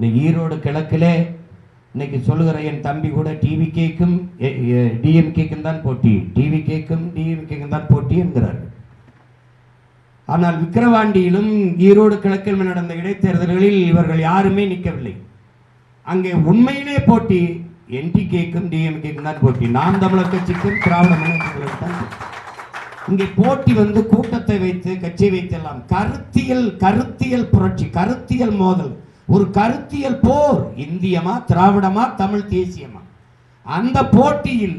இந்த ஈரோடு கிழக்கிலே இன்னைக்கு சொல்லுகிற என் தம்பி கூட டிவிகேக்கும் டிஎம்கேக்கும் தான் போட்டி, டிவிகேக்கும் டிஎம்கேக்கும் தான் போட்டி என்கிறார்கள். ஆனால் விக்கிரவாண்டியிலும் ஈரோடு கிழக்கிலும் நடந்த இடைத்தேர்தல்களில் இவர்கள் யாருமே நிற்கவில்லை. அங்கே உண்மையிலே போட்டி என்டிகேக்கும் டிஎம்கேக்கும் தான் போட்டி, நாம் தமிழர் கட்சிக்கும் திராவிட முன்னேற்றங்களுக்கும் தான் போட்டி. இங்கே போட்டி கூட்டத்தை வைத்து கட்சி வைத்தெல்லாம் கருத்தியல் புரட்சி, கருத்தியல் மோதல், ஒரு கருத்தியல் போர். இந்தியமா திராவிடமா தமிழ் தேசியமா? அந்த போட்டியில்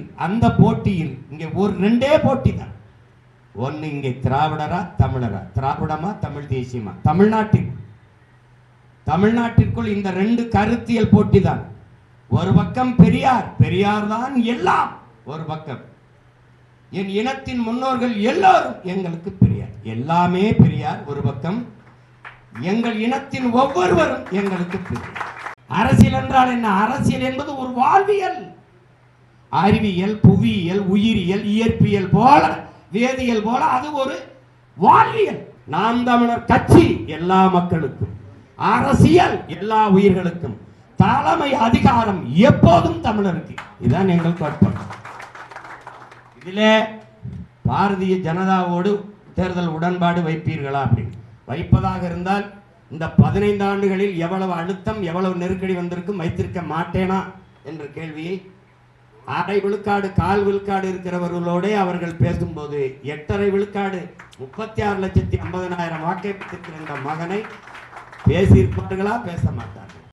இங்கே ஒரு ரெண்டே போட்டி தான். ஒன்னு இங்கே திராவிடரா தமிழரா, திராவிடமா தமிழ் தேசியமா? தமிழ்நாட்டிற்குள் இந்த ரெண்டு கருத்தியல் போட்டி தான். ஒரு பக்கம் பெரியார் தான் எல்லாம், ஒரு பக்கம் என் இனத்தின் முன்னோர்கள் எல்லாரும் எங்களுக்கு பெரியார், எல்லாமே பெரியார் ஒரு பக்கம், எங்கள் இனத்தின் ஒவ்வொருவரும் எங்களுக்கு பெரியார். அரசியல் என்றால் என்ன? அரசியல் என்பது ஒரு வாழ்வியல், அறிவியல், புவியியல், உயிரியல், இயற்பியல் போல, வேதியியல் போல அது ஒரு வாழ்வியல். நாம் தமிழர் கட்சி எல்லா மக்களுக்கும், அரசியல் எல்லா உயிர்களுக்கும், தலைமை அதிகாரம் எப்போதும் தமிழருக்கு. இதுதான் எங்கள் கோட்பாடு. இதிலே பாரதிய ஜனதாவோடு தேர்தல் உடன்பாடு வைப்பீர்களா? அப்படி வைப்பதாக இருந்தால் இந்த 15 ஆண்டுகளில் எவ்வளவு அழுத்தம், எவ்வளவு நெருக்கடி வந்திருக்கும், வைத்திருக்க மாட்டேனா என்ற கேள்வியை அரை விழுக்காடு, கால் விழுக்காடு இருக்கிறவர்களோட அவர்கள் பேசும்போது 8.5 விழுக்காடு 36,50,000 வாக்கை பெற்றிருக்கிற இந்த மகனை பேசியிருப்பார்களா? பேச மாட்டார்.